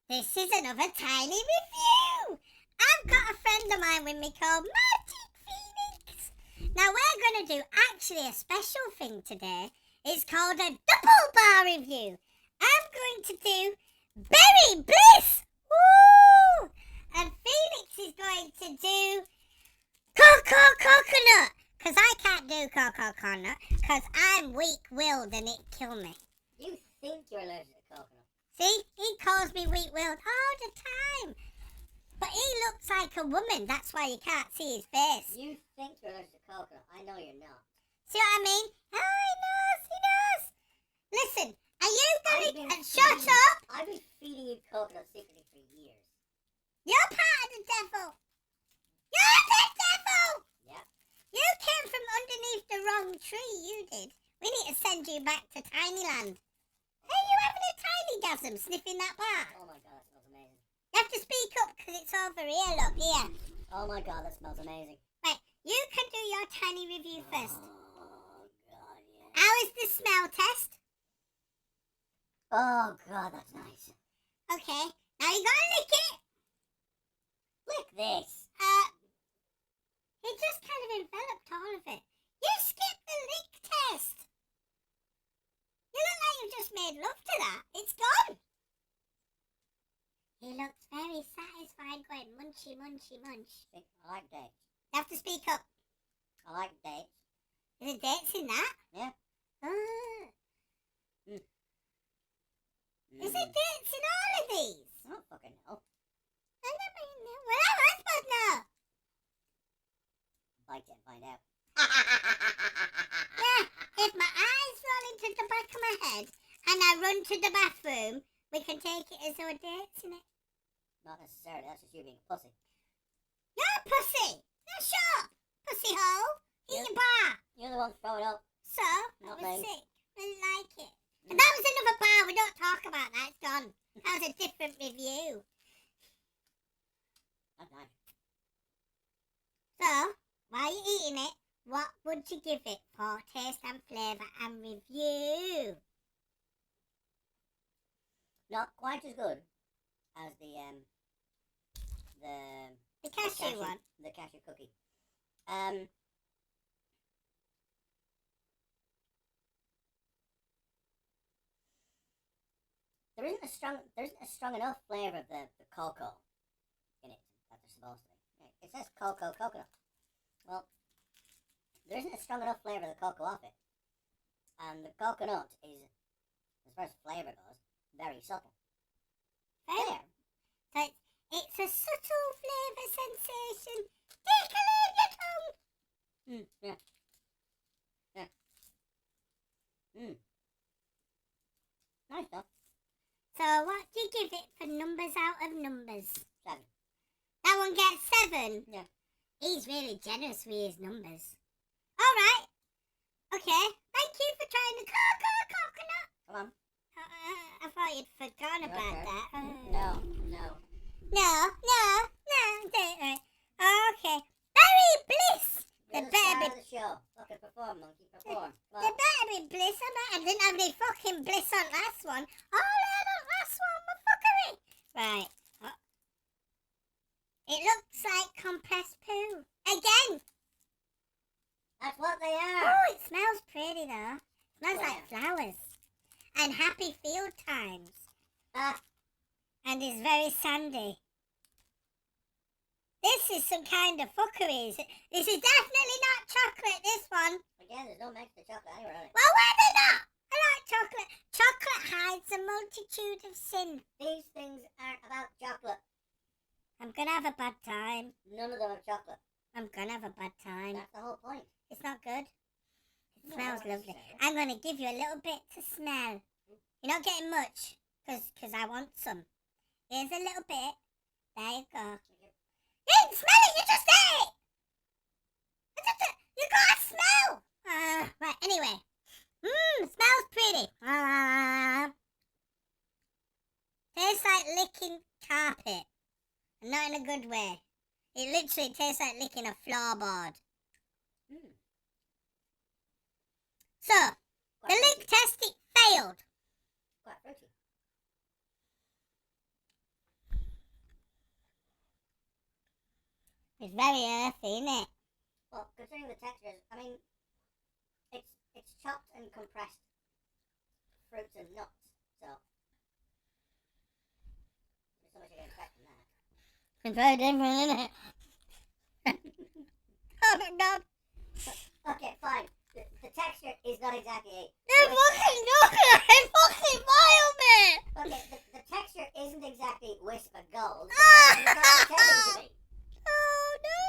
This is another tiny review. I've got a friend of mine with me called Magic Phoenix. Now we're going to do actually a special thing today. It's called a double bar review. I'm going to do Berry Bliss. Woo! And Phoenix is going to do Coconut. Because I can't do Coconut because I'm weak-willed and it'd kill me. You think you're allergic to coconut. See, he calls me weak-willed all the time. But he looks like a woman, that's why you can't see his face. You think you're allergic to coconut. I know you're not. See what I mean? Oh, he knows. Listen, are you gonna... shut up! I've been feeding you coconut secretly for years. You're part of the devil. You're the devil! Yep. You came from underneath the wrong tree, you did. We need to send you back to Tinyland. Are you having a tiny gasm sniffing that bar? Oh my god, that smells amazing. You have to speak up because it's over here, look, here. Oh my god, that smells amazing. Right, you can do your tiny review first. Oh god, yeah. How is the smell test? Oh god, that's nice. Okay, now you gotta lick it. Lick this. It just kind of enveloped all of it. You skipped the lick test. You look like you've just made love to that. It's gone. He looks very satisfied going munchy, munchy, munch. I like dates. You have to speak up. I like dates. Is there dates in that? Yeah. Is there dates in all of these? I don't fucking know. I never know. Well, how am I supposed to know? Bite it and find out. Yeah, if my eyes roll into the back of my head and I run to the bathroom, we can take it as there were dates in it. Not necessarily, that's just you being a pussy. You're a pussy. Now shut up, pussy hole. Eat Yeah. your bar. You're the one throwing up. So, Not I was me. sick. I didn't like it. And that was another bar. We don't talk about that. It's gone. That was a different review. That's nice. So, while you're eating it, what would you give it for taste and flavour and review? Not quite as good as the cashew one. The cashew cookie. There isn't a strong enough flavour of the cocoa in it that there's supposed to be. It says cocoa coconut. Well, there isn't a strong enough flavour of the cocoa off it. And the coconut is, as far as flavour goes, very subtle. Fair. So it's a subtle flavour sensation. Tickling your tongue. Yeah. Nice stuff. So what do you give it for numbers out of numbers? 7. That one gets 7? Yeah. He's really generous with his numbers. Alright. Okay. Thank you for trying the coconut. Come on. I thought you'd forgotten about that. No. No. Right. Okay. Berry Bliss. You're the star of the show. Fucking perform, monkey. Perform. The Berry Bliss. I didn't have any fucking bliss on last one. All I had on last one was fuckery. Right. It looks like compressed poo. Again. That's what they are. Oh, it smells pretty though. Smells like flowers. And happy field times. And it's very sandy. This is some kind of fuckery. This is definitely not chocolate, this one. Again, there's no mention of chocolate anywhere on it. Well, why they not? I like chocolate. Chocolate hides a multitude of sin. These things aren't about chocolate. I'm gonna have a bad time. None of them are chocolate. I'm gonna have a bad time. That's the whole point. It's not good. It No, smells it's lovely. sad. I'm gonna give you a little bit to smell. You're not getting much, because I want some. Here's a little bit. There you go. You didn't smell it, you just ate it! You gotta smell! Right, anyway. Smells pretty. Tastes like licking carpet. Not in a good way. It literally tastes like licking a floorboard. So, the lick test, it failed. Quite fruity. It's very earthy, isn't it? Well, considering the textures, I mean, it's chopped and compressed fruits and nuts, so there's so much you can expect from that. It's very different, isn't it? Oh my god. Okay, fine. The texture is not exactly They're fucking chocolate! They fucking boiled me! okay, the texture isn't exactly whisper gold. Ah! It's not pretending to be. Oh no!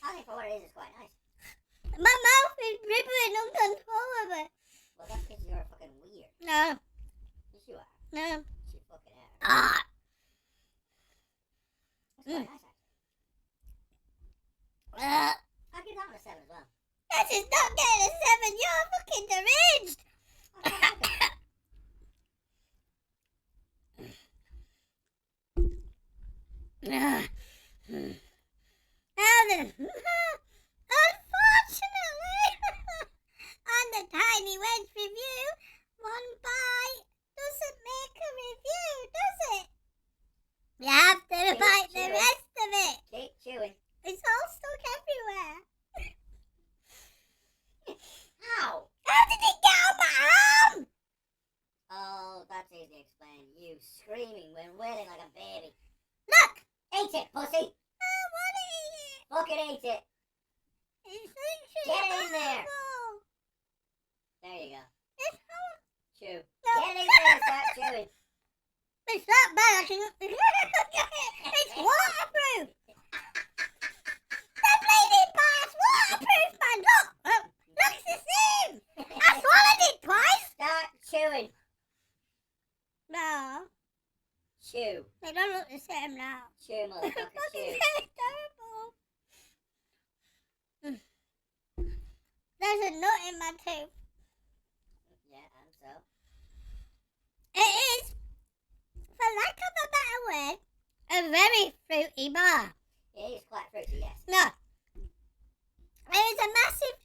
I think for what it is, it's quite nice. My mouth is dribbling uncontrollably. Well, that's because you're fucking weird. No, Yes, you are. no. Yes, you fucking are. Ah! That's quite nice, actually. Uh, I'll give that one a 7 as well. that is not getting a 7. You're fucking deranged. Now then, unfortunately, on the Tiny Wedge review, one bite doesn't make a review, does it? You have to Keep bite the chewing. rest of it. Keep chewing. It's all stuck everywhere. Ow! How did it get on my arm? Oh, that's easy to explain. You screaming when wailing like a baby. Look! Eat it, pussy! I want to eat it. Fucking eat it! It's literally Get in there. horrible. There you go. It's horrible. Chew. No. Get in there and start chewing. It's not bad. I can it's waterproof. The bleeding part's waterproof, man. Look. Look, it's the same. I swallowed it twice. Start chewing. No. Chew. They don't look the same now. Chew, motherfucker, chew. It's terrible. There's a nut in my tooth. Yeah, and so? It is, for lack of a better word, a very fruity bar. It is quite fruity, yes. No. There is a massive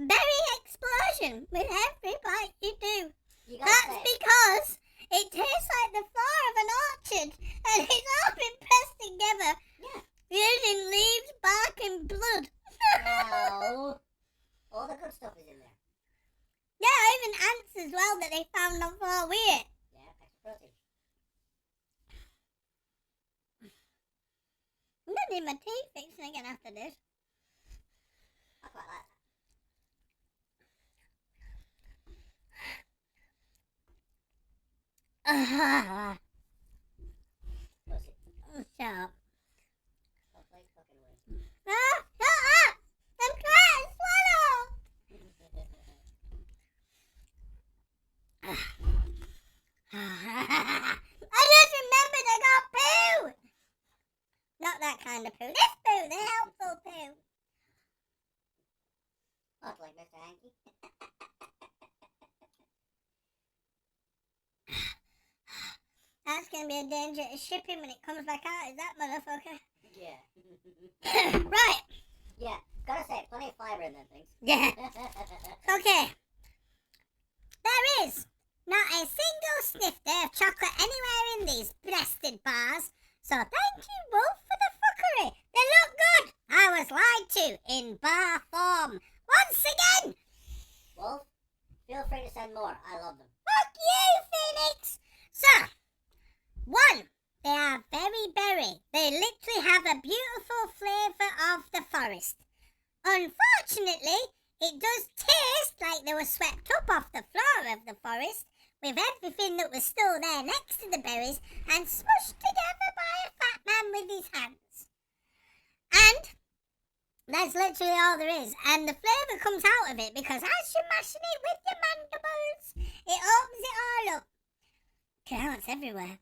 berry explosion with every bite you do. You gotta That's say, because it tastes like the floor of an orchard and it's all been pressed together Yeah. using leaves, bark and blood. no. All the good stuff is in there. Yeah, even ants as well that they found on floor with it. Yeah, extra protein. I'm gonna need my teeth fixing again after this. I quite like that. Pussy. Shut up. Stop playing fucking words. Ah, shut up! I'm trying to swallow! I just remembered I got poo! Not that kind of poo. This poo, the helpful poo. Not like Mr. Hanky. That's gonna be a danger to shipping when it comes back out, is that motherfucker? Yeah. Right. Yeah, gotta say, plenty of fibre in them things. Yeah. Okay. There is not a single snifter of chocolate anywhere in these blasted bars. So thank you both for the fuckery. They look good. I was lied to in bar form. Once again. Wolf, feel free to send more. I love them. Fuck you, Phoenix. So, one, they are very berry. They literally have a beautiful flavour of the forest. Unfortunately, it does taste like they were swept up off the floor of the forest with everything that was still there next to the berries and smushed together by a fat man with his hands. And that's literally all there is. And the flavour comes out of it because as you're mashing it with your mandibles, it opens it all up. Now it's everywhere.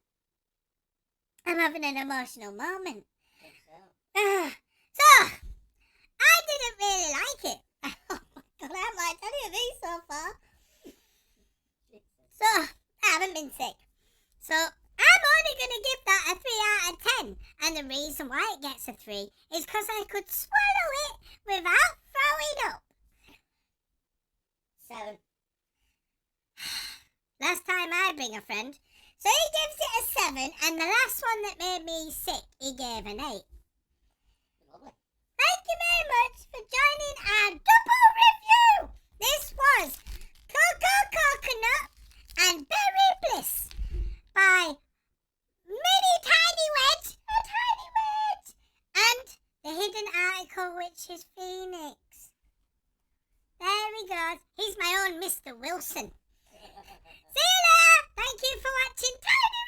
I'm having an emotional moment. I think so. So, I didn't really like it. Oh my god, I haven't liked any of these so far. So, I haven't been sick. So, I'm only going to give that a 3 out of 10. And the reason why it gets a 3 is because I could swallow it without throwing up. 7. Last time I bring a friend. So he gives it a 7, and the last one that made me sick, he gave an 8. Love Thank you very much for joining our double review. This was Cocoa Coconut and Berry Bliss by Mini Tiny Wedge, a tiny wedge, and the hidden article, which is Phoenix. There he goes. He's my own Mr. Wilson. See you later. Thank you for watching Tiny